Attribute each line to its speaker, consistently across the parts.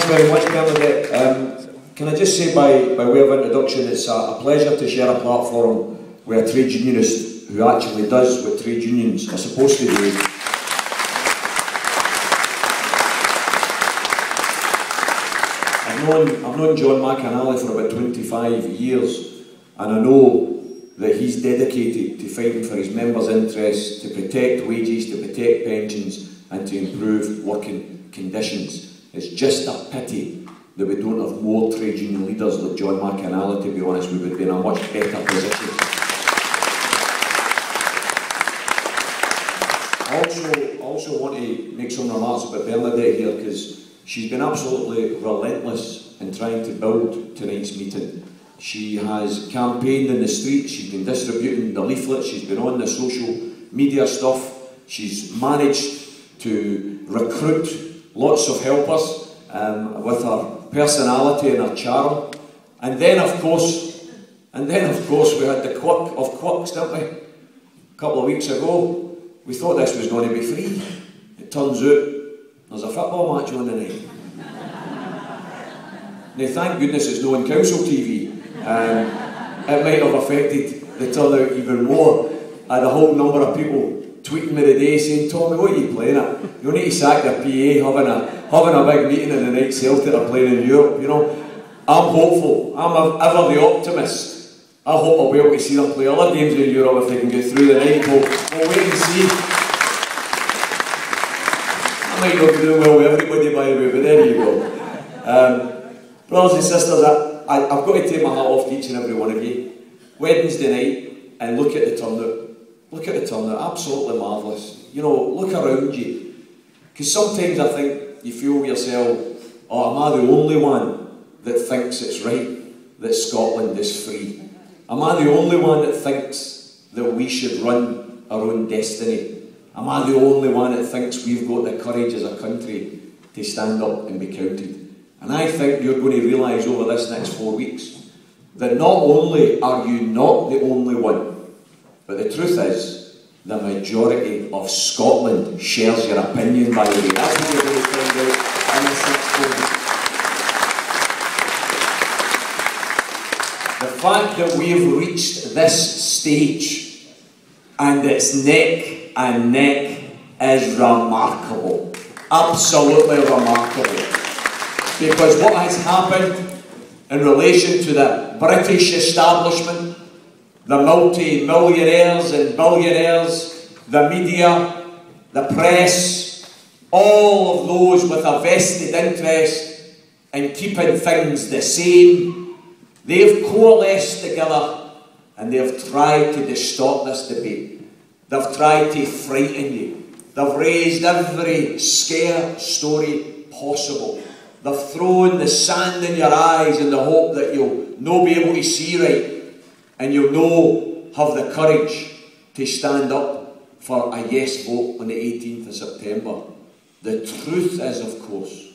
Speaker 1: very much, Bernadette. Can I just say by way of introduction, it's a pleasure to share a platform with a trade unionist who actually does what trade unions are supposed to do. I've known John McAnally for about 25 years, and I know that he's dedicated to fighting for his members' interests, to protect wages, to protect pensions, and to improve working conditions. It's just a pity that we don't have more trade union leaders like John McAnally. To be honest, we would be in a much better position. I also want to make some remarks about Bernadette here, because she's been absolutely relentless in trying to build tonight's meeting. She has campaigned in the streets, she's been distributing the leaflets, she's been on the social media stuff, she's managed to recruit lots of helpers with her personality and her charm. And then of course we had the quirk of quirks, didn't we? A couple of weeks ago, we thought this was going to be free. It turns out there's a football match on tonight. Now, thank goodness it's not on council TV. It might have affected the turnout even more. I had a whole number of people tweeting me today saying, "Tommy, what are you playing at? You need to sack the PA, having a big meeting in the night Celtic are playing in Europe." You know, I'm hopeful. I'm ever the optimist. I hope I'll be able to see them play other games in Europe if they can get through the night. We'll wait and see. I might not be doing well with everybody, by the way, but there you go. Brothers and sisters, I've got to take my hat off to each and every one of you. Wednesday night, and look at the turnout. Look at the turnout, absolutely marvellous. You know, look around you. Because sometimes I think you feel with yourself, oh, am I the only one that thinks it's right that Scotland is free? Am I the only one that thinks that we should run our own destiny? Am I the only one that thinks we've got the courage as a country to stand up and be counted? And I think you're going to realise over this next 4 weeks that not only are you not the only one, but the truth is, the majority of Scotland shares your opinion, by the way. That's what you're going to find out in the 6 4 weeks. The fact that we have reached this stage, and it's neck and neck, is remarkable. Absolutely remarkable. Because what has happened in relation to the British establishment, the multi-millionaires and billionaires, the media, the press, all of those with a vested interest in keeping things the same, they've coalesced together and they've tried to distort this debate. They've tried to frighten you. They've raised every scare story possible. They've thrown the sand in your eyes in the hope that you'll not be able to see right, and you'll not have the courage to stand up for a yes vote on the 18th of September. The truth is, of course,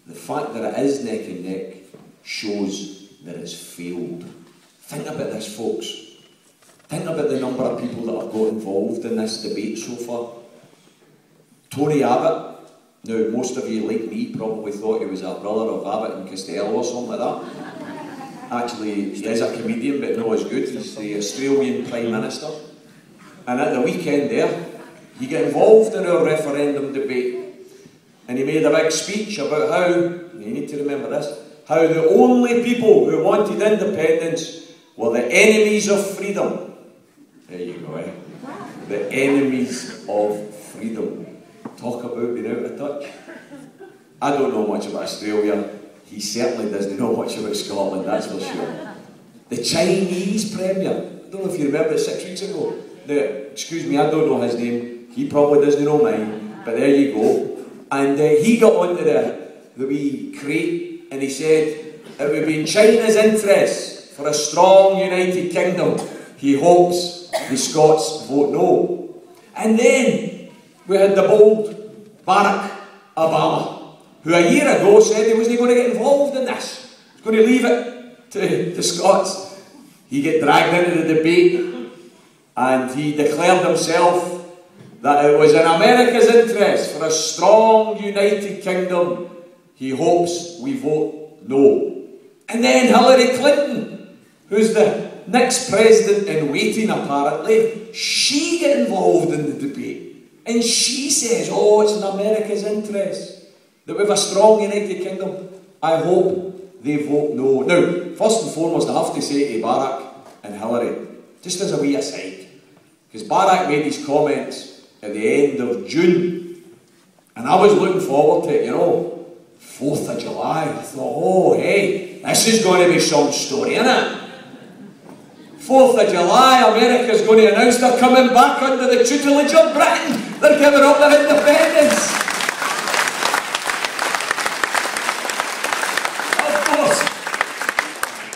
Speaker 1: the fact that it is neck and neck shows that it's failed. Think about this, folks. Think about the number of people that have got involved in this debate so far. Tony Abbott. Now, most of you, like me, probably thought he was a brother of Abbott and Costello or something like that. Actually, he is a comedian, but not as good. He's the Australian Prime Minister. And at the weekend there, he got involved in our referendum debate. And he made a big speech about how, you need to remember this, how the only people who wanted independence were the enemies of freedom. There you go, eh? The enemies of freedom. Talk about being out of touch. I don't know much about Australia. He certainly doesn't know much about Scotland, that's for sure. The Chinese Premier, I don't know if you remember it 6 weeks ago. Excuse me, I don't know his name. He probably doesn't know mine, but there you go. And he got onto the wee crate and he said it would be in China's interest for a strong United Kingdom. He hopes the Scots vote no. And then we had the bold Barack Obama, who a year ago said he wasn't going to get involved in this. He was going to leave it to the Scots. He got dragged into the debate and he declared himself that it was in America's interest for a strong United Kingdom. he hopes we vote no. And then Hillary Clinton, who's the next president in waiting apparently, she get involved in the debate. And she says, oh, it's in America's interest that we have a strong United Kingdom. I hope they vote no. Now, first and foremost, I have to say to Barack and Hillary, just as a wee aside, because Barack made his comments at the end of June, and I was looking forward to it, you know, 4th of July. I thought, oh, hey, this is going to be some story, isn't it? 4th of July, America's going to announce they're coming back under the tutelage of Britain. They're giving up their independence.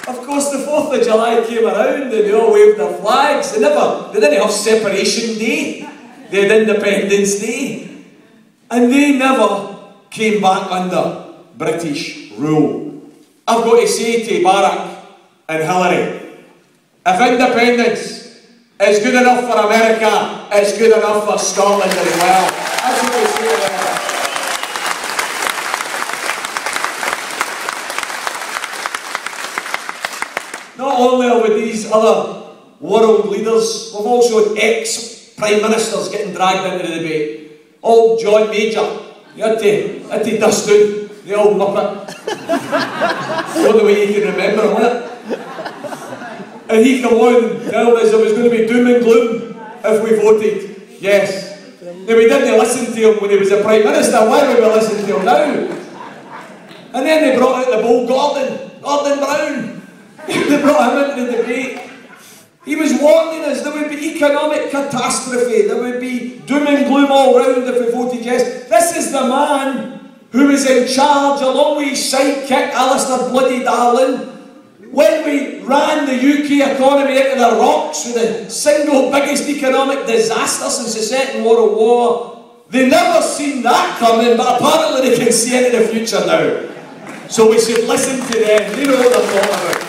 Speaker 1: Of course, the 4th of July came around and they all waved their flags. They didn't have Separation Day. They had Independence Day. And they never came back under British rule. I've got to say to Barack and Hillary, if independence is good enough for America, it's good enough for Scotland as well. That's what we say there. Not only are we these other world leaders, we've also had ex-prime ministers getting dragged into the debate. Old John Major, you had to dust out the old muppet. The only way you can remember him, wasn't it? And he came on and told us there was going to be doom and gloom if we voted yes. Now, we didn't listen to him when he was a Prime Minister. Why would we listen to him now? And then they brought out the bold Gordon Brown. They brought him into the debate. He was warning us there would be economic catastrophe. There would be doom and gloom all round if we voted yes. This is the man who was in charge, along with his sidekick, Alistair Bloody Darling, when we ran the UK economy into the rocks with the single biggest economic disaster since the Second World War. They never seen that coming, but apparently they can see into the future now. So we should listen to them. They know what they're talking about.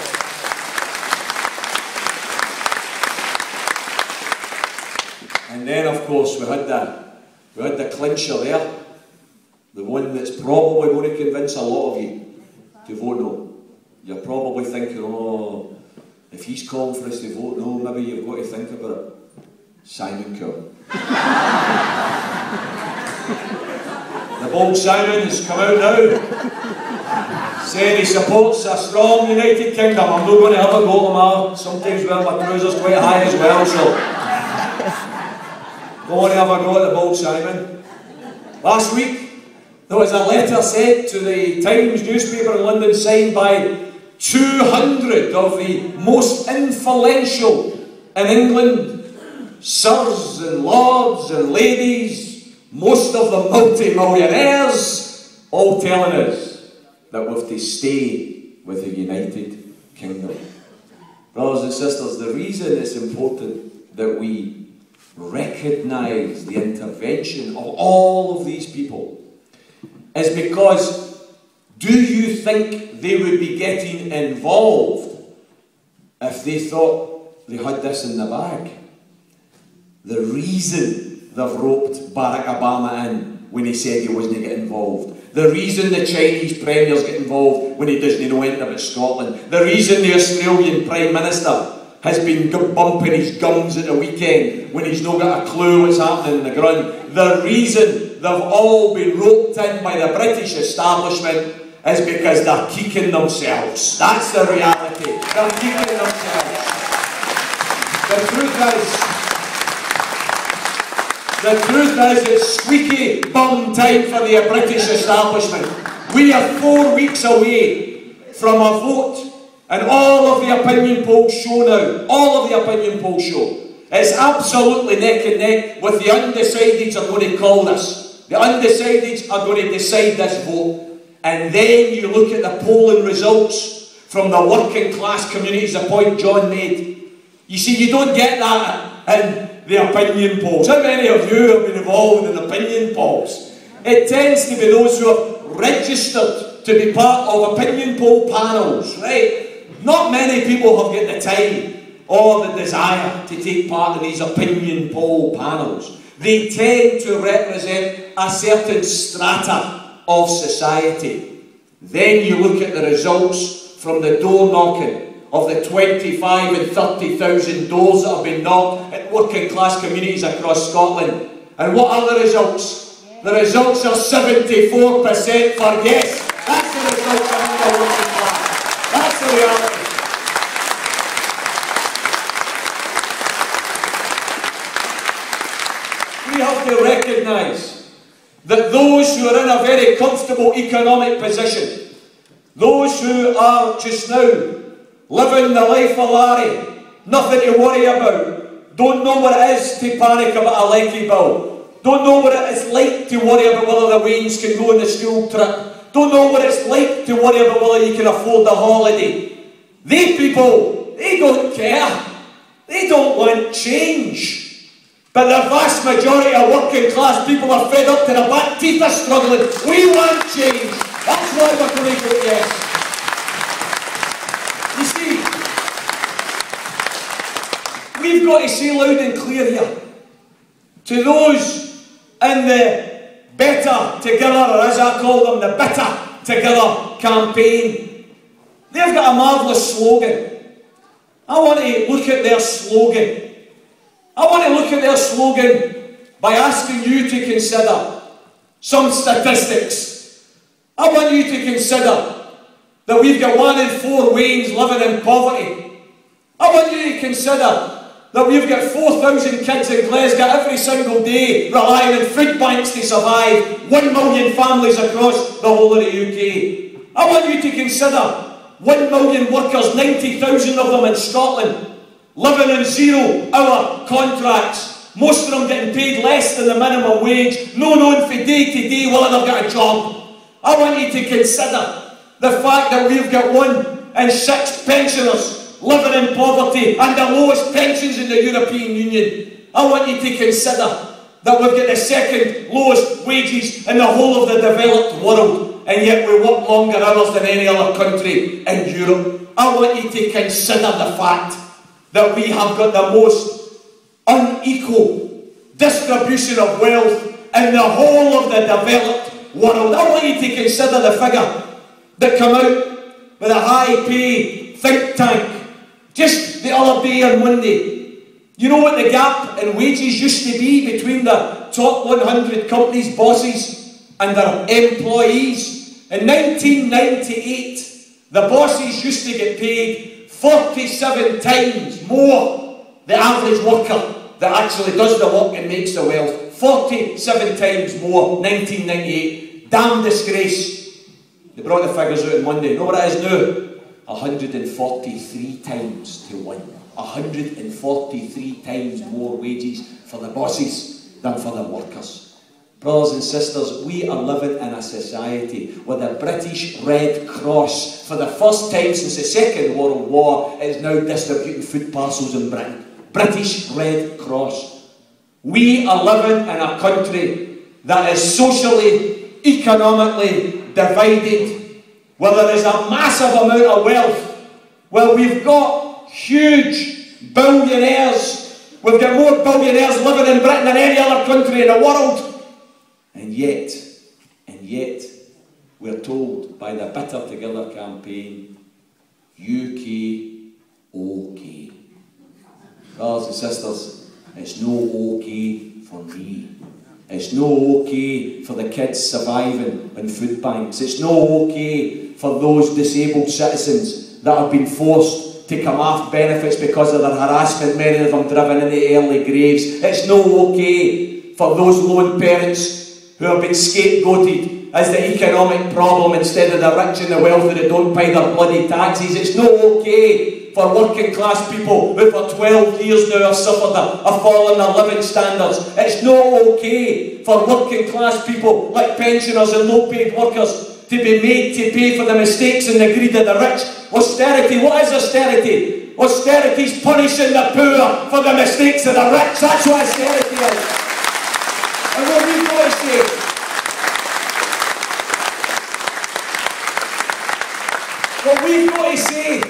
Speaker 1: And then, of course, we had the clincher there. The one that's probably going to convince a lot of you to vote no. You're probably thinking, oh, if he's calling for us to vote no, maybe you've got to think about it. Simon Cowell. The bold Simon has come out now, saying he supports a strong United Kingdom. I'm not going to have a go at him. Sometimes wear my trousers quite high as well, so don't want to have a go at the bold Simon. Last week, there was a letter sent to the Times newspaper in London signed by 200 of the most influential in England, sirs and lords and ladies, most of them multi-millionaires, all telling us that we have to stay with the United Kingdom. Brothers and sisters, the reason it's important that we recognise the intervention of all of these people is because, do you think they would be getting involved if they thought they had this in the bag? The reason they've roped Barack Obama in when he said he wasn't getting involved, the reason the Chinese premiers get involved when he doesn't know anything about Scotland, the reason the Australian Prime Minister has been bumping his gums at the weekend when he's not got a clue what's happening on the ground, the reason they've all been roped in by the British establishment is because they're kicking themselves. That's the reality. They're kicking themselves. The truth is it's squeaky bum time for the British establishment. We are 4 weeks away from a vote, and all of the opinion polls show now, all of the opinion polls show, it's absolutely neck and neck with the undecideds are going to call this. The undecideds are going to decide this vote. And then you look at the polling results from the working class communities, the point John made. You see, you don't get that in the opinion polls. How many of you have been involved in opinion polls? It tends to be those who are registered to be part of opinion poll panels, right? Not many people have got the time or the desire to take part in these opinion poll panels. They tend to represent a certain strata of society. Then you look at the results from the door knocking of the 25 and 30,000 doors that have been knocked at working class communities across Scotland. And what are the results? The results are 74% for yes. That's the results of the working class. That's the reality. We have to recognise that those who are in a very comfortable economic position, those who are just now living the life of Larry, nothing to worry about, don't know what it is to panic about a lecky bill, don't know what it is like to worry about whether the wains can go on the school trip, don't know what it's like to worry about whether you can afford the holiday. They people, they don't care. They don't want change. But the vast majority of working class people are fed up to the back teeth are struggling. We want change. That's why we're going to vote yes. You see, we've got to say loud and clear here to those in the Better Together, or as I call them, the Bitter Together campaign. They've got a marvellous slogan. I want to look at their slogan. I want to look at their slogan by asking you to consider some statistics. I want you to consider that we've got 1 in 4 Waynes living in poverty. I want you to consider that we've got 4,000 kids in Glasgow every single day relying on food banks to survive. 1 million families across the whole of the UK. I want you to consider 1 million workers, 90,000 of them in Scotland, living on 0-hour contracts, most of them getting paid less than the minimum wage, no known for day to day whether they've got a job. I want you to consider the fact that we've got 1 in 6 pensioners living in poverty and the lowest pensions in the European Union. I want you to consider that we've got the 2nd lowest wages in the whole of the developed world, and yet we work longer hours than any other country in Europe. I want you to consider the fact that we have got the most unequal distribution of wealth in the whole of the developed world. I want you to consider the figure that came out with a high-pay think tank just the other day on Monday. You know what the gap in wages used to be between the top 100 companies' bosses and their employees? In 1998, the bosses used to get paid 47 times more the average worker that actually does the work and makes the wealth. 47 times more, 1998. Damn disgrace. They brought the figures out on Monday. You know what it is now? 143 times to 1. 143 times more wages for the bosses than for the workers. Brothers and sisters, we are living in a society where the British Red Cross, for the first time since the Second World War, is now distributing food parcels in Britain. British Red Cross. We are living in a country that is socially, economically divided, where there is a massive amount of wealth, where we've got huge billionaires. We've got more billionaires living in Britain than any other country in the world. And yet, we're told by the Better Together campaign, UK OK. Brothers and sisters, it's no OK for me. It's no OK for the kids surviving in food banks. It's no OK for those disabled citizens that have been forced to come off benefits because of their harassment, many of them driven into early graves. It's no OK for those lone parents who have been scapegoated as the economic problem instead of the rich and the wealthy that don't pay their bloody taxes. It's not OK for working class people who for 12 years now have suffered a fall in their living standards. It's not OK for working class people like pensioners and low paid workers to be made to pay for the mistakes and the greed of the rich. Austerity, what is austerity? Austerity is punishing the poor for the mistakes of the rich. That's what austerity is. And what we've got to say, what we've got to say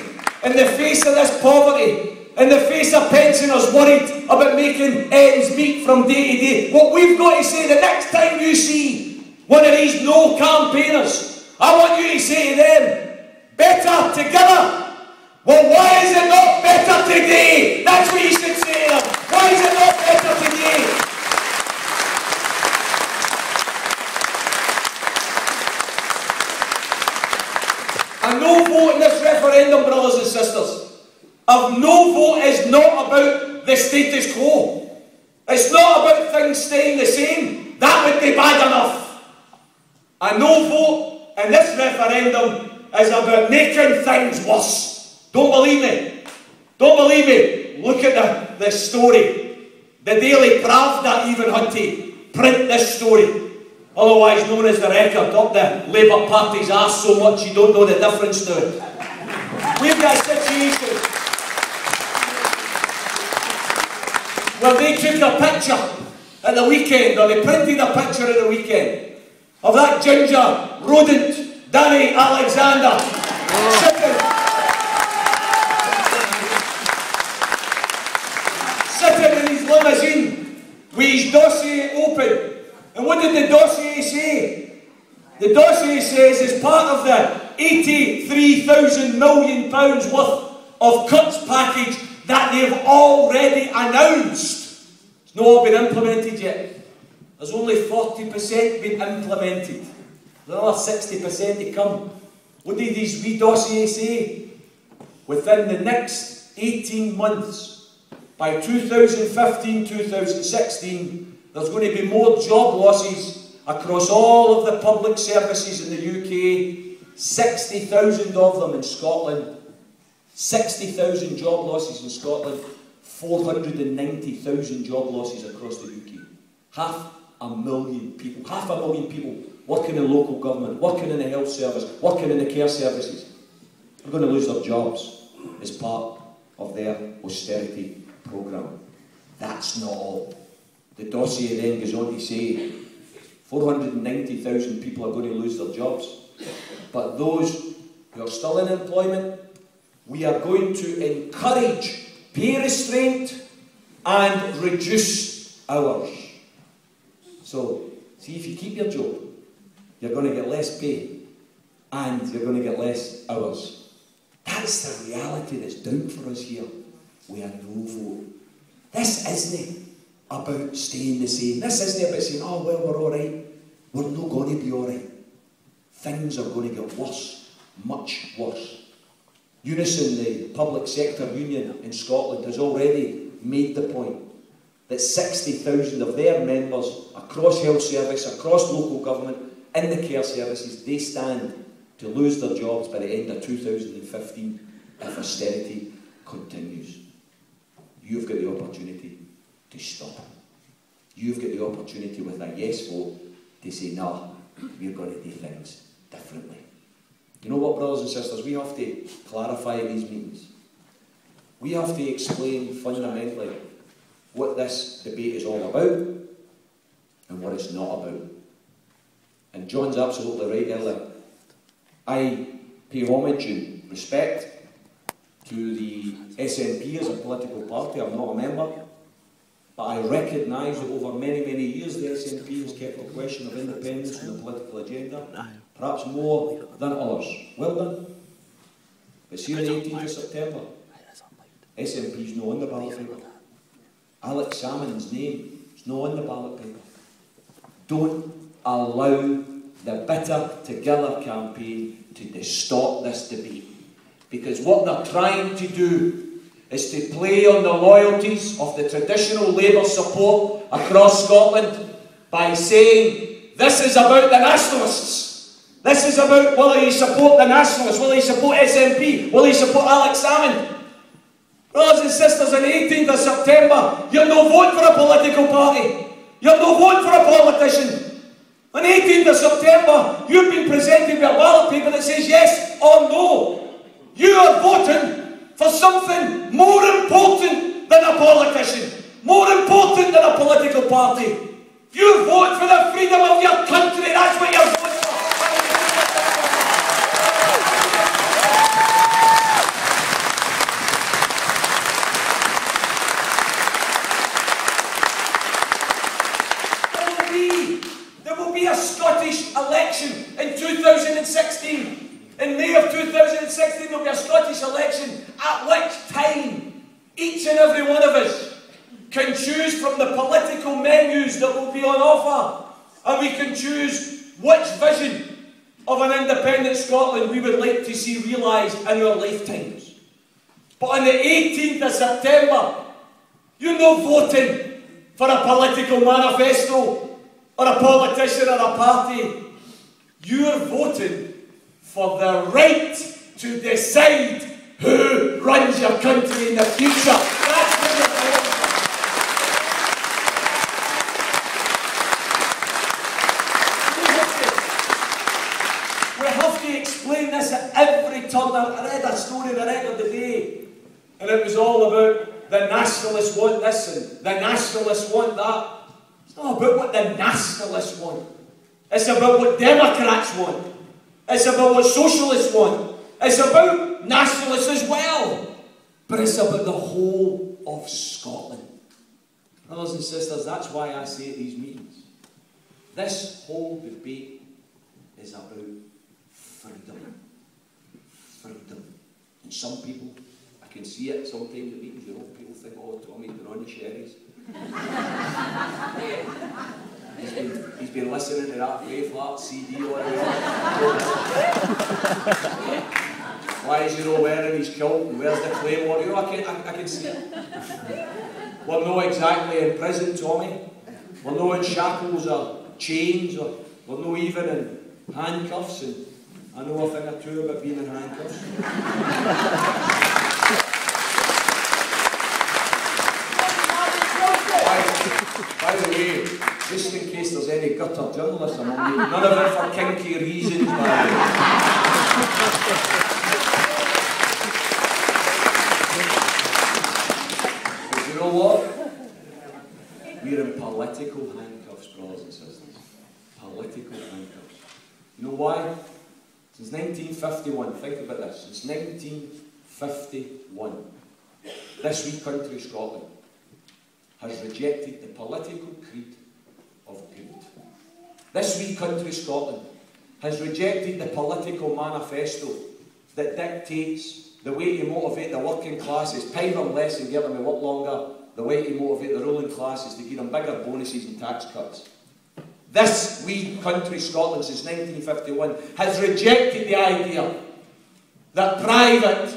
Speaker 1: in the face of this poverty, in the face of pensioners worried about making ends meet from day to day, what we've got to say the next time you see one of these no campaigners I want you to say to them, better together. Well, why is it not better today? That's what you should say to them. Why is it not better today? A no vote in this referendum, brothers and sisters, a no vote is not about the status quo. It's not about things staying the same. That would be bad enough. A no vote in this referendum is about making things worse. Don't believe me? Don't believe me? Look at the story. The Daily Pravda even had to print this story, otherwise known as the Record, up the Labour Party's arse so much you don't know the difference now. We've got a situation where they took a picture at the weekend, or they printed a picture at the weekend, of that ginger rodent, Danny Alexander, sitting in his limousine with his dossier open. And what did the dossier say? The dossier says, as part of the £83,000 million worth of cuts package that they've already announced, it's not all been implemented yet. There's only 40% been implemented. There's another 60% to come. What did these wee dossiers say? Within the next 18 months, by 2015-2016, there's going to be more job losses across all of the public services in the UK. 60,000 of them in Scotland. 60,000 job losses in Scotland. 490,000 job losses across the UK. 500,000 people working in local government, working in the health service, working in the care services. They're going to lose their jobs as part of their austerity programme. That's not all. The dossier then goes on to say 490,000 people are going to lose their jobs. But those who are still in employment, we are going to encourage pay restraint and reduce hours. So, see, if you keep your job, you're going to get less pay and you're going to get less hours. That's the reality that's down for us here. We are no vote. This isn't about staying the same. This isn't about saying, oh, well, we're all right. We're not going to be all right. Things are going to get worse, much worse. Unison, the public sector union in Scotland, has already made the point that 60,000 of their members across health service, across local government, in the care services, they stand to lose their jobs by the end of 2015 if austerity continues. You've got the opportunity to stop. You've got the opportunity with a yes vote to say, no, we're going to do things differently. You know what, brothers and sisters, we have to clarify in these meetings. We have to explain fundamentally what this debate is all about and what it's not about. And John's absolutely right earlier. I pay homage and respect to the SNP as a political party. I'm not a member. But I recognise that over many, many years the SNP has kept the question of independence on the political agenda, perhaps more than others. Well done. But see on the 18th of September, SNP's not on the ballot paper. Alex Salmon's name is not on the ballot paper. Don't allow the Better Together campaign to distort this debate. Because what they're trying to do is to play on the loyalties of the traditional Labour support across Scotland by saying, this is about the nationalists. This is about whether you support the nationalists, whether you support SNP, whether you support Alex Salmon. Brothers and sisters, on the 18th of September, you're no vote for a political party. You're no vote for a politician. On the 18th of September, you've been presented with a ballot paper that says yes or no. You are voting for something more important than a politician, more important than a political party. You vote for the freedom of your country, that's what you're voting for. There will
Speaker 2: be a Scottish election in 2016. In May of 2016 there will be a Scottish election, at which time each and every one of us can choose from the political menus that will be on offer, and we can choose which vision of an independent Scotland we would like to see realised in our lifetimes. But on the 18th of September, you're not voting for a political manifesto or a politician or a party. You're voting for the right to decide who runs your country in the future. That's what you're voting for. We have to explain this at every turn. I read a story I read of the day, and it was all about the nationalists want this and the nationalists want that. It's not about what the nationalists want. It's about what Democrats want. It's about what socialists want. It's about nationalists as well. But it's about the whole of Scotland. Brothers and sisters, that's why I say at these meetings, this whole debate is about freedom. Freedom. And some people, I can see it sometimes at meetings, you know, people think, oh, Tommy, they're on the sherries. He's been listening to that Braveheart CD all the way. Why is he not wearing his kilt and where's the claymore? You know, I can see it. We're not exactly in prison, Tommy. We're not in shackles or chains, or we're not even in handcuffs. And I know a thing or two about being in handcuffs. By the way, just in case there's any gutter journalists among you, none of it for kinky reasons, by the way. But you know what? We're in political handcuffs, brothers and sisters. Political handcuffs. You know why? Since 1951, think about this, since 1951, this wee country, Scotland, has rejected the political creed of greed. This wee country, Scotland, has rejected the political manifesto that dictates the way to motivate the working classes, pay them less and get them to work longer, the way to motivate the ruling classes to give them bigger bonuses and tax cuts. This wee country, Scotland, since 1951, has rejected the idea that private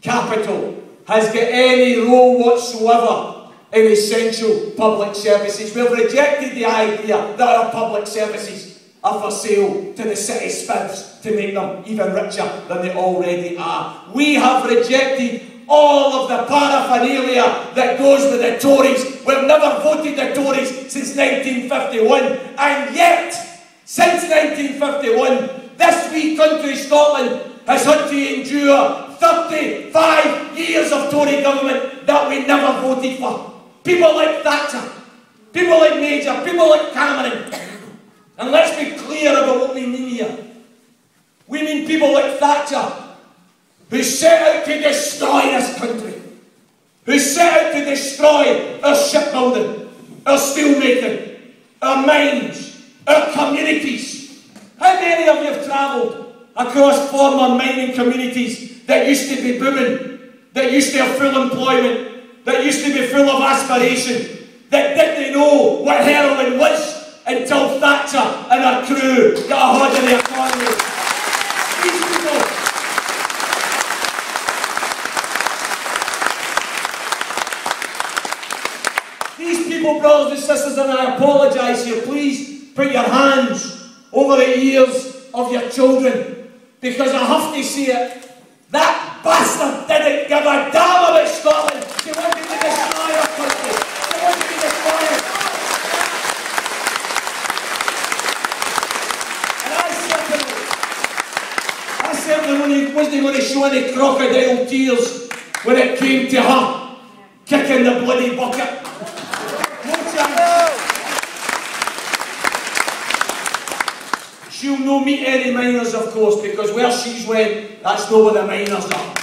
Speaker 2: capital has got any role whatsoever in essential public services. We've rejected the idea that our public services are for sale to the city spiffs to make them even richer than they already are. We have rejected all of the paraphernalia that goes with the Tories. We've never voted the Tories since 1951, and yet, since 1951, this wee country, Scotland, has had to endure 35 years of Tory government that we never voted for. People like Thatcher, people like Major, people like Cameron. And let's be clear about what we mean here. We mean people like Thatcher, who set out to destroy this country, who set out to destroy our shipbuilding, our steelmaking, our mines, our communities. How many of you have travelled across former mining communities that used to be booming, that used to have full employment, that used to be full of aspiration, that didn't know what heroin was until Thatcher and her crew got a hold of the economy? These people, brothers and sisters, and I apologise here, please put your hands over the ears of your children, because I have to say it. That bastard didn't give a damn about Scotland. She wanted to destroy our country. She wanted to destroy it. And I certainly wasn't going to show any crocodile tears when it came to her kicking the bloody bucket. No chance. She'll no meet any miners, of course, because where she's went, that's not where the miners are.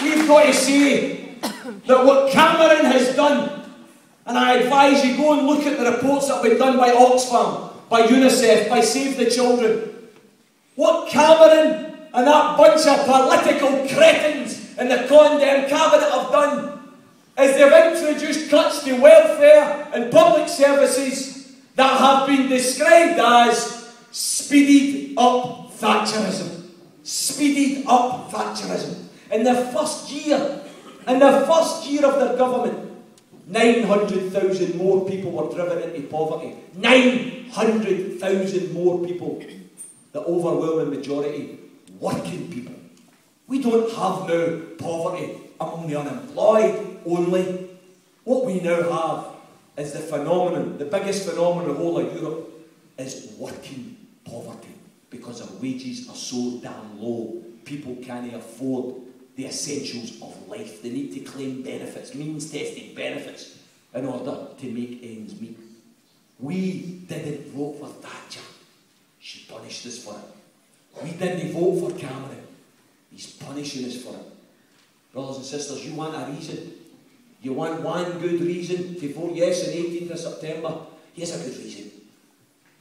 Speaker 2: We've got to say that what Cameron has done And I advise you go and look at the reports that have been done by Oxfam, by UNICEF, by Save the Children. What Cameron and that bunch of political cretins in the condemned cabinet have done is they've introduced cuts to welfare and public services that have been described as speeded up Thatcherism. Speeded up Thatcherism. In their first year of their government, 900,000 more people were driven into poverty. 900,000 more people. The overwhelming majority, working people. We don't have now poverty among the unemployed only. What we now have is the phenomenon, the biggest phenomenon in the whole of Europe, is working poverty. Because our wages are so damn low, people can't afford the essentials of life. They need to claim benefits, means-tested benefits, in order to make ends meet. We didn't vote for Thatcher. She punished us for it. We didn't vote for Cameron. He's punishing us for it. Brothers and sisters, you want a reason. You want one good reason to vote yes on the 18th of September. Here's a good reason.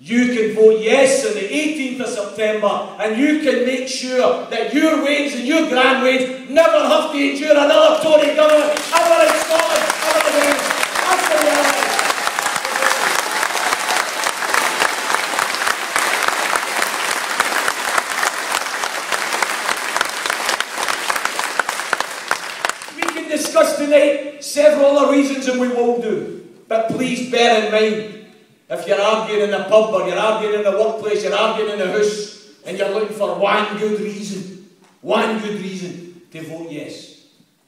Speaker 2: You can vote yes on the 18th of September, and you can make sure that your Waynes and your Grand Waynes never have to endure another Tory government ever in Scotland, ever again. That's the reality. Discuss tonight several other reasons, and we will do. But please bear in mind, if you're arguing in the pub or you're arguing in the workplace, you're arguing in the house, and you're looking for one good reason to vote yes,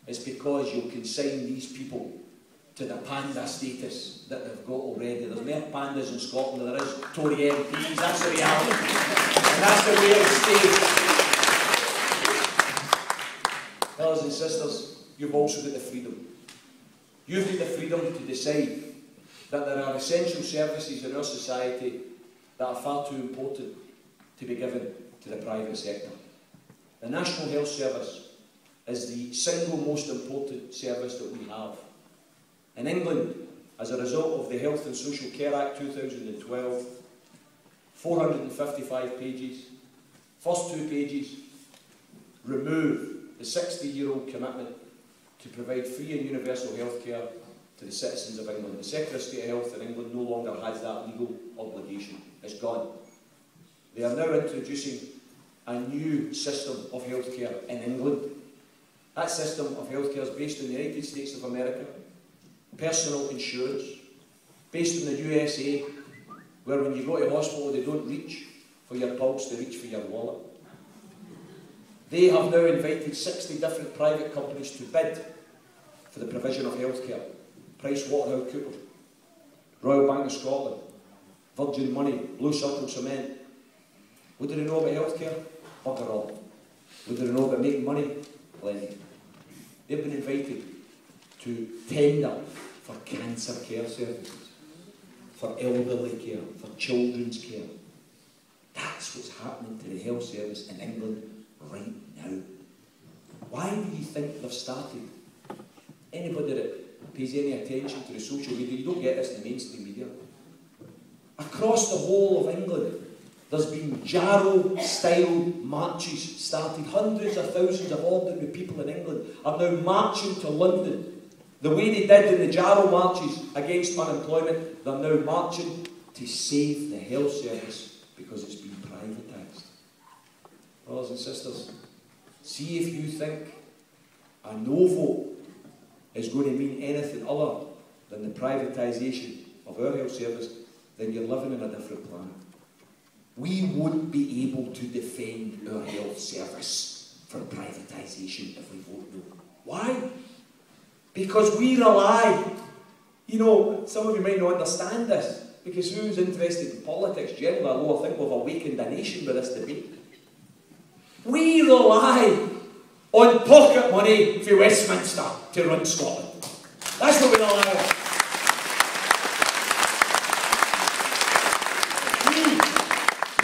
Speaker 2: it's because you'll consign these people to the panda status that they've got already. There's more pandas in Scotland than there is Tory MPs. That's the reality. And that's the way it stays. Brothers and sisters, you've also got the freedom. You've got the freedom to decide that there are essential services in our society that are far too important to be given to the private sector. The National Health Service is the single most important service that we have. In England, as a result of the Health and Social Care Act 2012, 455 pages, first 2 pages remove the 60-year-old commitment to provide free and universal health care to the citizens of England. The Secretary of State of Health in England no longer has that legal obligation. It's gone. They are now introducing a new system of health care in England. That system of health care is based in the United States of America. Personal insurance, based in the USA, where when you go to hospital they don't reach for your pulse, they reach for your wallet. They have now invited 60 different private companies to bid for the provision of healthcare. PricewaterhouseCoopers, Royal Bank of Scotland, Virgin Money, Blue Circle Cement. What do they know about healthcare? Bugger all. What do they know about making money? Plenty. They've been invited to tender for cancer care services, for elderly care, for children's care. That's what's happening to the health service in England right now. Why do you think they've started? Anybody that pays any attention to the social media, you don't get this in the mainstream media. Across the whole of England, there's been Jarrow-style marches started. Hundreds of thousands of ordinary people in England are now marching to London. The way they did in the Jarrow marches against unemployment, they're now marching to save the health service because it's been privatised. Brothers and sisters, see if you think a no vote is going to mean anything other than the privatisation of our health service, then you're living in a different planet. We wouldn't be able to defend our health service from privatisation if we vote no. Why? Because we rely, some of you might not understand this, because who's interested in politics generally, although I think we've awakened a nation with this debate. We rely on pocket money for Westminster to run Scotland. That's what we rely on.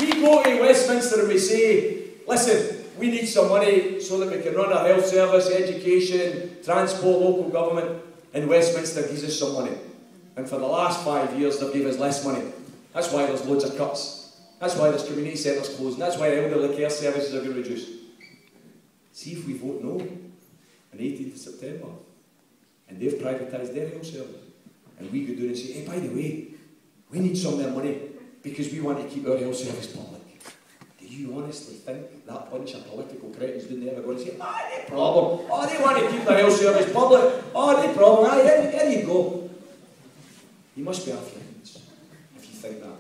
Speaker 2: We go to Westminster and we say, listen, we need some money so that we can run our health service, education, transport, local government, and Westminster gives us some money. And for the last 5 years, they've given us less money. That's why there's loads of cuts. That's why there's community centres closing. That's why elderly care services are going to reduce. See if we vote no on the 18th of September, and they've privatised their health service, and we go down and say, hey, by the way, we need some of their money because we want to keep our health service public. Do you honestly think that bunch of political cretins down there are going to say, no problem, oh, they want to keep their health service public, oh, no problem, ah, here you go. You must be our friends if you think that,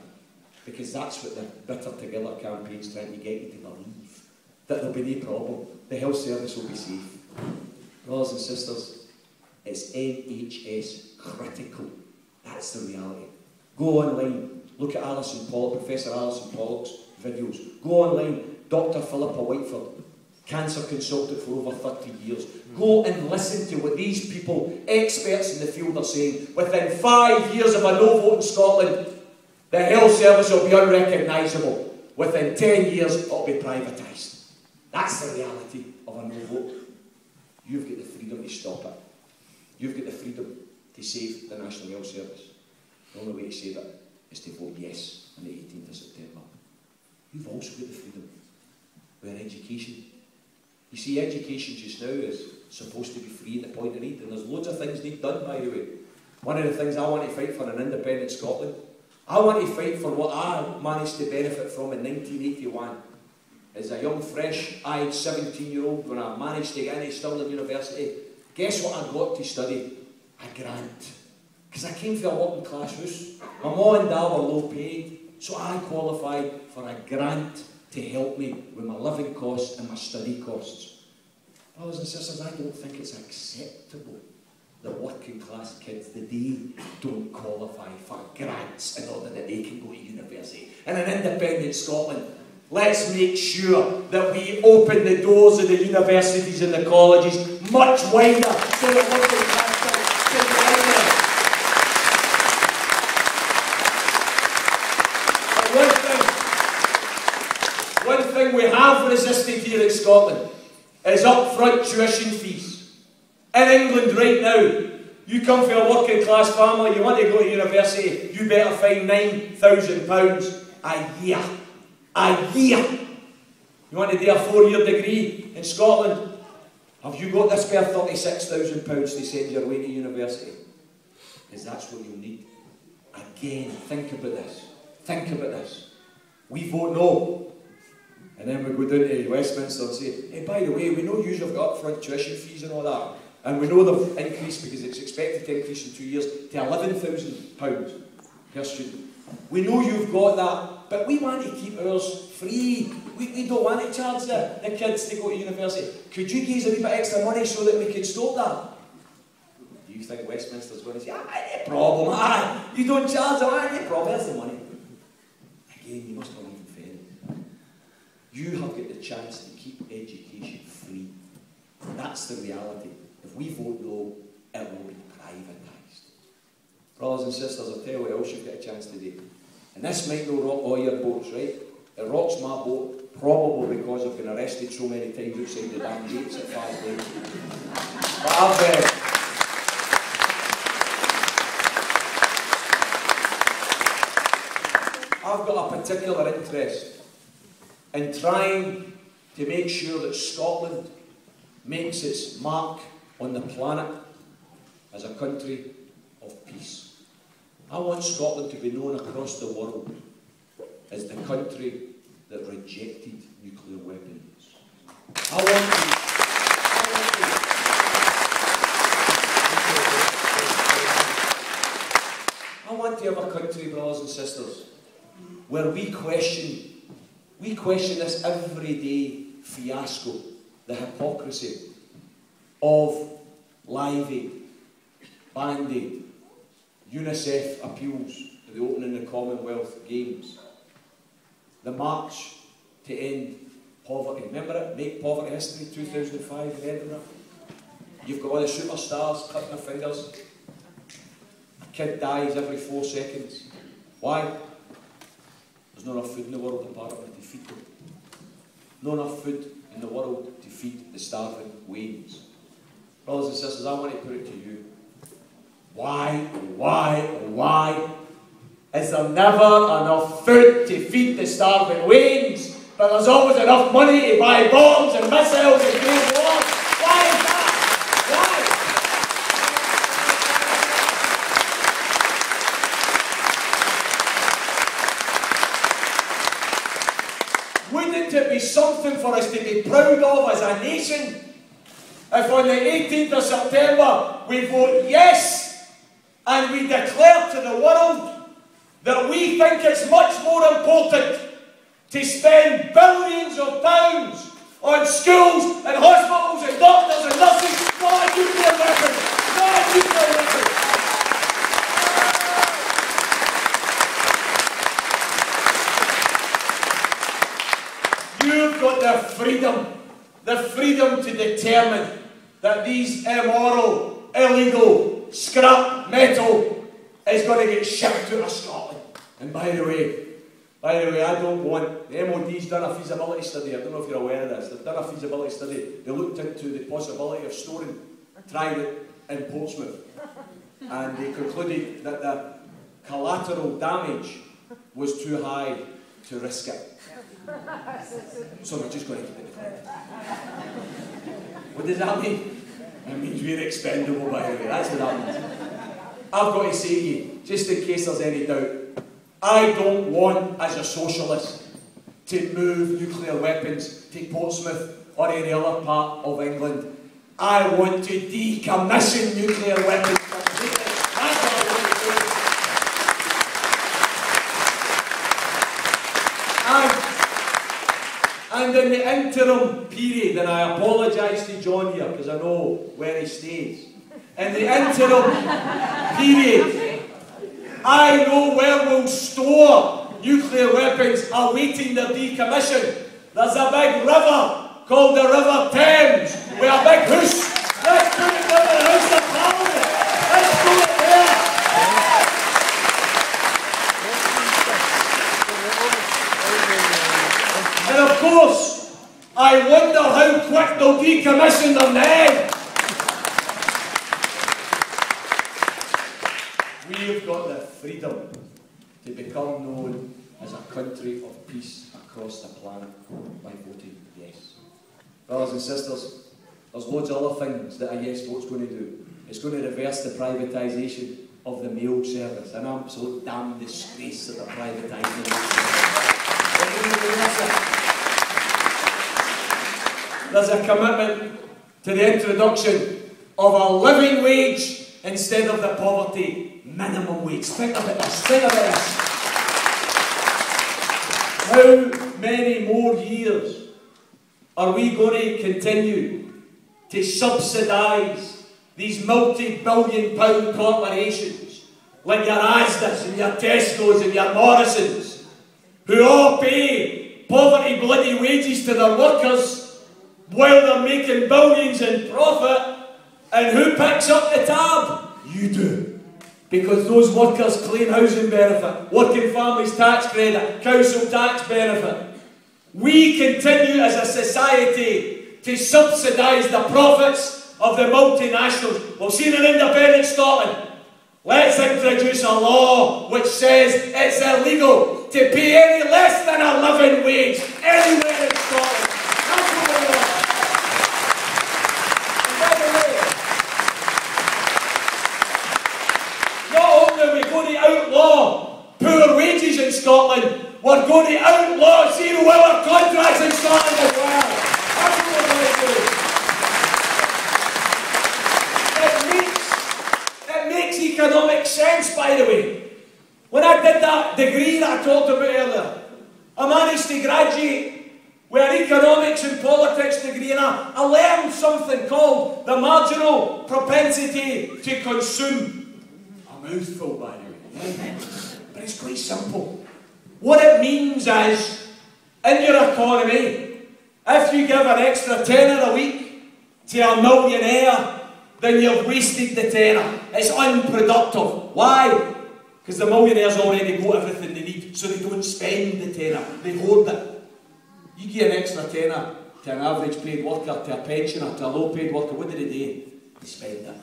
Speaker 2: because that's what the Bitter Together campaign's trying to get you to believe, that there'll be no problem, the health service will be safe. Brothers and sisters, it's NHS critical. That's the reality. Go online, look at Professor Alison Pollock's videos. Go online, Dr. Philippa Whiteford, cancer consultant for over 30 years. Go and listen to what these people, experts in the field, are saying. Within 5 years of a no vote in Scotland, the health service will be unrecognisable. Within 10 years, it will be privatised. That's the reality of a no vote. You've got the freedom to stop it. You've got the freedom to save the National Health Service. The only way to save it is to vote yes on the 18th of September. You've also got the freedom with education. You see, education just now is supposed to be free at the point of need, and there's loads of things need done, by the way. One of the things I want to fight for in Independent Scotland, I want to fight for what I managed to benefit from in 1981. As a young, fresh-eyed 17-year-old, when I managed to get into Stirling University, guess what I got to study? A grant. Because I came from a working class house. My mum and dad were low paid, so I qualified for a grant to help me with my living costs and my study costs. Brothers and sisters, I don't think it's acceptable that working class kids today don't qualify for grants in order that they can go to university. And in Independent Scotland, let's make sure that we open the doors of the universities and the colleges much wider so that working class kids can get in there. But one thing we have resisted here in Scotland is upfront tuition fees. In England right now, you come from a working class family, you want to go to university, you better find £9,000 a year. A year. You want to do a 4-year degree in Scotland? Have you got to spare £36,000 to send your way to university? Because that's what you'll need. Again, think about this. Think about this. We vote no. And then we go down to Westminster and say, hey, by the way, we know you've got upfront tuition fees and all that. And we know they've increased, because it's expected to increase in 2 years, to £11,000 per student. We know you've got that, but we want to keep ours free. We don't want to charge the kids to go to university. Could you give us a wee bit extra money so that we can stop that? Do you think Westminster's going to say, no problem, you don't charge them, no problem, here's the money. Again, you must believe in fairness. You have got the chance to keep education free. That's the reality. If we vote no, it will be privatised. Brothers and sisters, I'll tell you what else you've got a chance to do. And this might not rock all your boats, right? It rocks my boat, probably because I've been arrested so many times outside the damn gates at 5 days. But I've got a particular interest in trying to make sure that Scotland makes its mark on the planet as a country of peace. I want Scotland to be known across the world as the country that rejected nuclear weapons. I want to have a country, brothers and sisters, where we question this everyday fiasco, the hypocrisy of Live Aid, Band Aid, UNICEF appeals to the opening of the Commonwealth Games, the march to end poverty. Remember it? Make Poverty History 2005 in Edinburgh. You've got all the superstars cutting their fingers. A kid dies every 4 seconds. Why? There's not enough food in the world apparently to feed them. Not enough food in the world to feed the starving Wains. Brothers and sisters, I want to put it to you. Why
Speaker 1: why? Is there never enough food to feed the starving Waynes, but there's always enough money to buy bombs and missiles and great wars? Why is that? Why? Wouldn't it be something for us to be proud of as a nation if on the 18th of September we vote yes and we declare to the world that we think it's much more important to spend billions of pounds on schools and hospitals and doctors and nurses, not a nuclear weapon, not a nuclear weapon. You've got the freedom to determine that these immoral, illegal scrap metal is going to get shipped out of Scotland. And by the way, I don't want, the MOD's done a feasibility study, I don't know if you're aware of this, they've done a feasibility study, they looked into the possibility of storing, trying it in Portsmouth, and they concluded that the collateral damage was too high to risk it. So we're just going to keep it defended. What does that mean? It means we're expendable, by the way, that's what that means. I've got to say to you, just in case there's any doubt, I don't want, as a socialist, to move nuclear weapons to Portsmouth or any other part of England. I want to decommission nuclear weapons completely. That's what I want to do. And in the interim period, and I apologise to John here because I know where he stays. In the interim period, I know where we'll store nuclear weapons awaiting their decommission. There's a big river called the River Thames with a big house. Let's put it down in the House of Parliament. Let's do it there. And of course, I wonder how quick they'll decommission them then. We've got the freedom to become known as a country of peace across the planet by voting yes. Brothers and sisters, there's loads of other things that a yes vote's going to do. It's going to reverse the privatisation of the mail service, an absolute damn disgrace that they're privatising. There's a commitment to the introduction of a living wage instead of the poverty minimum wage. Think about this, think about this. How many more years are we going to continue to subsidise these multi-billion-pound corporations like your Asda's and your Tesco's and your Morrison's, who all pay poverty bloody wages to their workers while they're making billions in profit, and who picks up the tab? You do. Because those workers claim housing benefit, working families tax credit, council tax benefit. We continue as a society to subsidise the profits of the multinationals. We've seen in Independence Scotland. Let's introduce a law which says it's illegal to pay any less than a living wage anywhere in Scotland. That's what we want. And by the way, not only are we going to outlaw poor wages in Scotland, we're going to outlaw zero-hour contracts in Scotland as well. That's what we're going to do. It makes economic sense, by the way. When I did that degree that I talked about earlier, I managed to graduate with an economics and politics degree, and I learned something called the marginal propensity to consume. A mouthful, by the way. But it's quite simple. What it means is, in your economy, if you give an extra tenner a week to a millionaire, then you've wasted the tenner. It's unproductive. Why? Because the millionaires already got everything they need, so they don't spend the tenner. They hoard it. You give an extra tenner to an average paid worker, to a pensioner, to a low paid worker, what do? They spend it.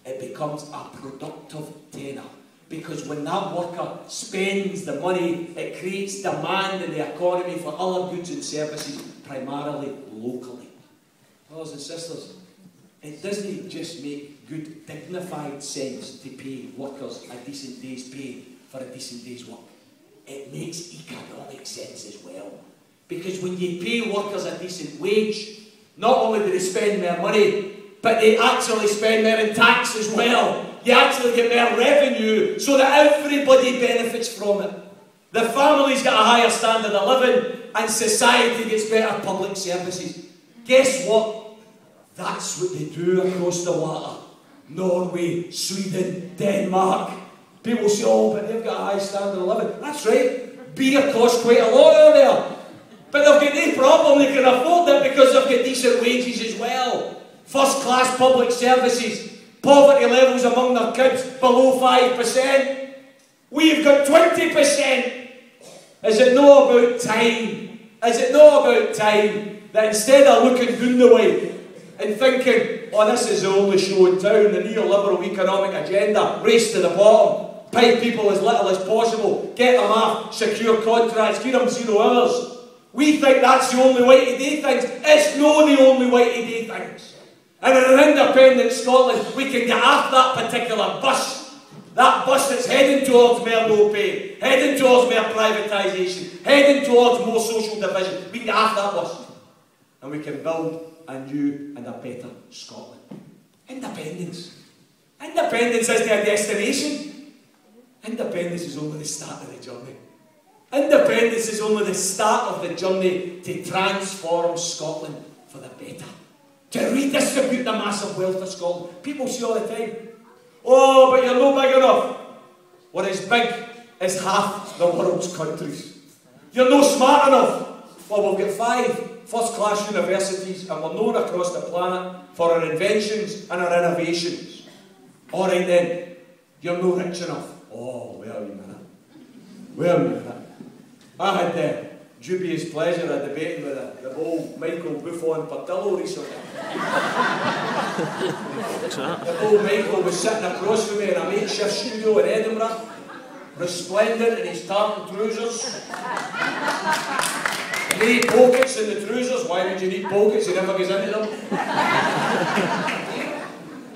Speaker 1: It becomes a productive tenner.
Speaker 2: Because when that worker spends the money, it creates demand in the economy for other goods and services, primarily locally. Brothers and sisters, it doesn't just make good, dignified sense to pay workers a decent day's pay for a decent day's work. It makes economic sense as well. Because when you pay workers a decent wage, not only do they spend their money, but they actually spend their in tax as well. You actually get more revenue so that everybody benefits from it. The family's got a higher standard of living and society gets better public services. Guess what? That's what they do across the water. Norway, Sweden, Denmark. People say, oh, but they've got a high standard of living. That's right. Beer costs quite a lot over there. But they've got no problem. They can afford it because they've got decent wages as well. First-class public services. Poverty levels among their kids below 5%. We've got 20%. Is it not about time? Is it not about time that instead of looking down the way and thinking, oh, this is the only show in town, the neoliberal economic agenda, race to the bottom, pay people as little as possible, get them off secure contracts, give them 0 hours. We think that's the only way to do things. It's not the only way to do things. And in an independent Scotland, we can get off that particular bus. That bus that's heading towards more low pay, heading towards more privatisation, heading towards more social division. We can get off that bus. And we can build a new and a better Scotland. Independence. Independence isn't a destination. Independence is only the start of the journey. Independence is only the start of the journey to transform Scotland for the better. To redistribute the massive wealth of Scotland. People say all the time, oh, but you're not big enough. We're as big as half the world's countries. You're not smart enough. Well, we've got 5 first-class universities and we're known across the planet for our inventions and our innovations. All right then, you're not rich enough. Oh, wait a minute. Wait a minute. I had the dubious pleasure of debating with the old Michael Buffon Pardillo recently. The old Michael was sitting across from me in a makeshift studio in Edinburgh, resplendent in his tartan trousers. No pockets in the trousers. Why would you need pockets? He never goes into them.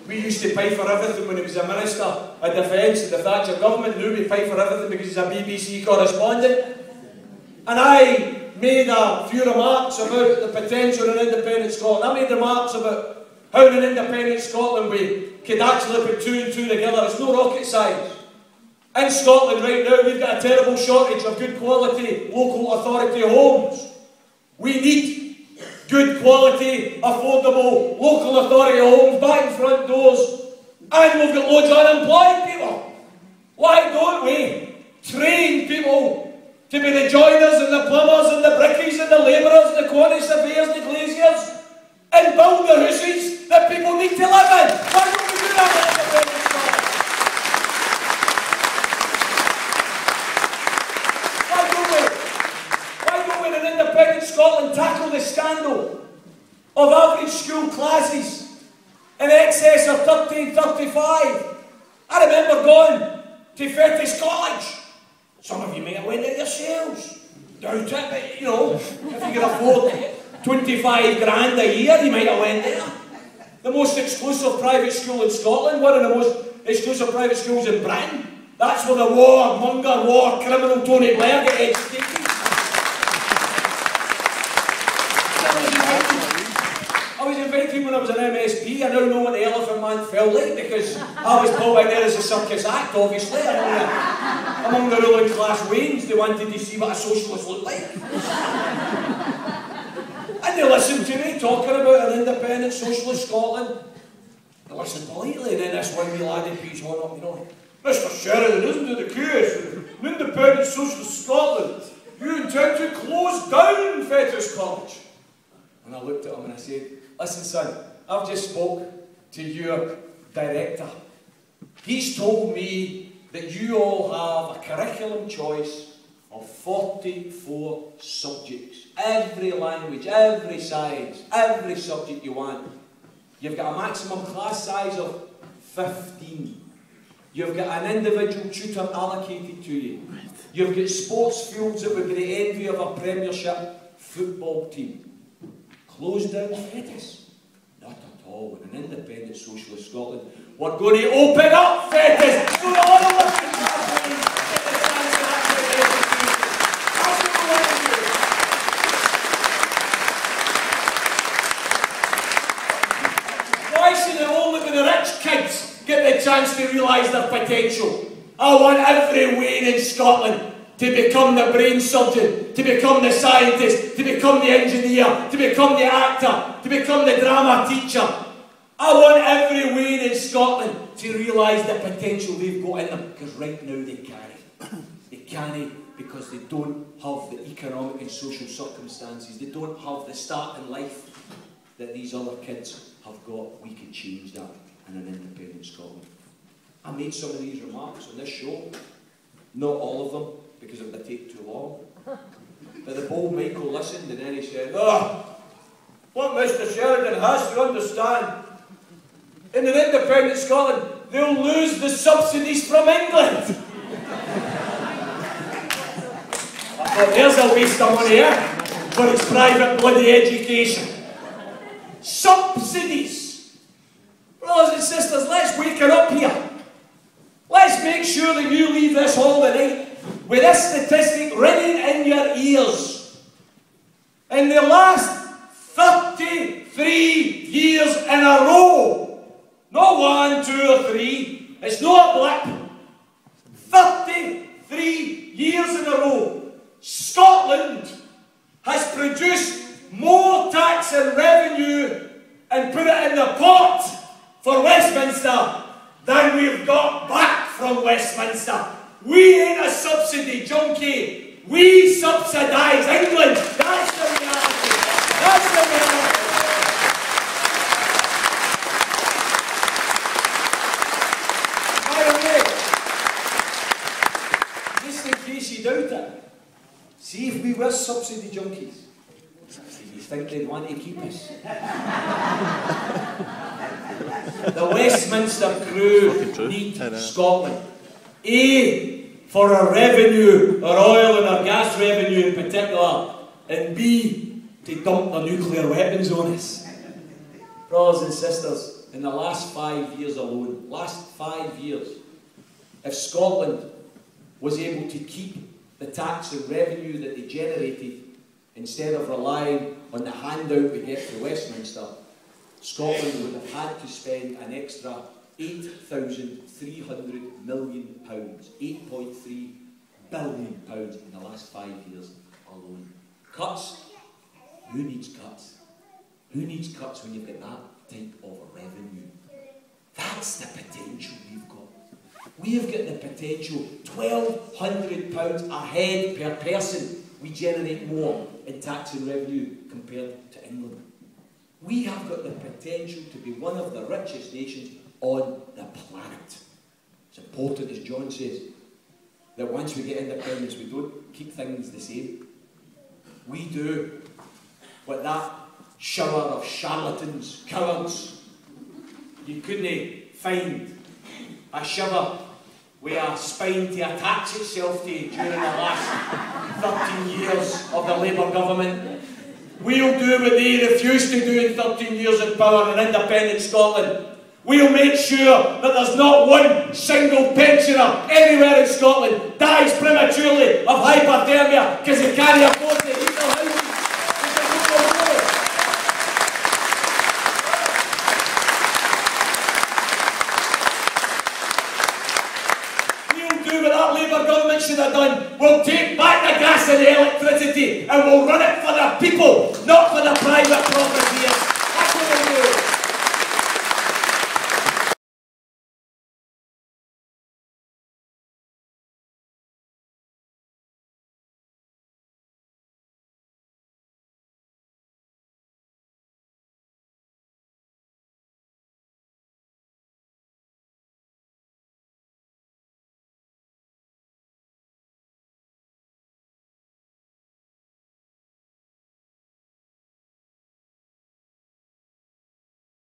Speaker 2: We used to pay for everything when he was a Minister of Defence in the Thatcher government. Now we pay for everything because he's a BBC correspondent. And I made a few remarks about the potential in independent Scotland. I made remarks about how in independent Scotland we could actually put 2 and 2 together. It's no rocket science. In Scotland right now we've got a terrible shortage of good quality local authority homes. We need good quality, affordable local authority homes back in front doors. And we've got loads of unemployed people. Why don't we train people to be the joiners and the plumbers and the brickies and the labourers and the quantity surveyors and the glaziers and build the houses that people need to live in? Why don't we do that in independent Scotland? Why don't we in independent Scotland tackle the scandal of average school classes in excess of 30, 35? I remember going to Fettes College. Some of you may have went there yourselves. Doubt it, but you know, if you can afford 25 grand a year, you might have went there. The most exclusive private school in Scotland, one of the most exclusive private schools in Britain. That's where the warmonger, war criminal Tony Blair got educated. I was invited when I was an MSP. I now know what the Elephant Man felt like because I was pulled in there as a circus act, obviously. Among the ruling class wains, they wanted to see what a socialist looked like. And they listened to me talking about an independent socialist Scotland. They listened politely, and then this one wee laddie pees on up, you know. Mr. Sheridan, isn't it the case? An independent socialist Scotland, you intend to close down Fettes College. And I looked at him and I said, listen son, I've just spoke to your director. He's told me that you all have a curriculum choice of 44 subjects. Every language, every science, every subject you want. You've got a maximum class size of 15. You've got an individual tutor allocated to you. You've got sports fields that would be the envy of a Premiership football team. Closed down fetus? Not at all. In an independent socialist Scotland, we're going to open up fetus so that all of us can get the chance to actually educate. That's what we want to do. Why should it only be the rich kids get the chance to realise their potential? I want every Wayne in Scotland to become the brain surgeon, to become the scientist, to become the engineer, to become the actor, to become the drama teacher. I want every Wayne in Scotland to realise the potential they've got in them, because right now they can't. They can't because they don't have the economic and social circumstances. They don't have the start in life that these other kids have got. We could change that in an independent Scotland. I made some of these remarks on this show, not all of them, because it would take too long. But the bold Michael listened and then he said, "Oh, what Mr. Sheridan has to understand, in an independent Scotland, they'll lose the subsidies from England." I thought, there's a waste of money here for its private bloody education. Subsidies! Brothers and sisters, let's wake her up here. Let's make sure that you leave this hall tonight with this statistic ringing in your ears. In the last 33 years in a row, not 1, 2 or 3, it's not a blip, 33 years in a row, Scotland has produced more tax and revenue and put it in the pot for Westminster than we've got back from Westminster. We ain't a subsidy junkie. We subsidise England. That's the reality. That's the reality. By the way, just in case you doubt it, see if we were subsidy junkies, do you think they'd want to keep us? The Westminster crew need Scotland. A, for our revenue, our oil and our gas revenue in particular, and B, to dump the nuclear weapons on us. Brothers and sisters, in the last 5 years alone, last 5 years, if Scotland was able to keep the tax and revenue that they generated instead of relying on the handout we get to Westminster, Scotland would have had to spend an extra £8,300 million, £8.3 billion in the last 5 years alone. Cuts? Who needs cuts? Who needs cuts when you've got that type of revenue? That's the potential we've got. We've got the potential, £1,200 a head per person. We generate more in tax and revenue compared to England. We have got the potential to be one of the richest nations on the planet. It's important, as John says, that once we get independence, we don't keep things the same. We do what that shower of charlatans, cowards, you couldn't find a shower with a spine to attach itself to during the last 13 years of the Labour government. We'll do what they refused to do in 13 years in power in independent Scotland. We'll make sure that there's not one single pensioner anywhere in Scotland dies prematurely of hypothermia because they can't afford to heat their houses. We'll do what that Labour government should have done. We'll take back the gas and the electricity and we'll run it for the people, not for the private property.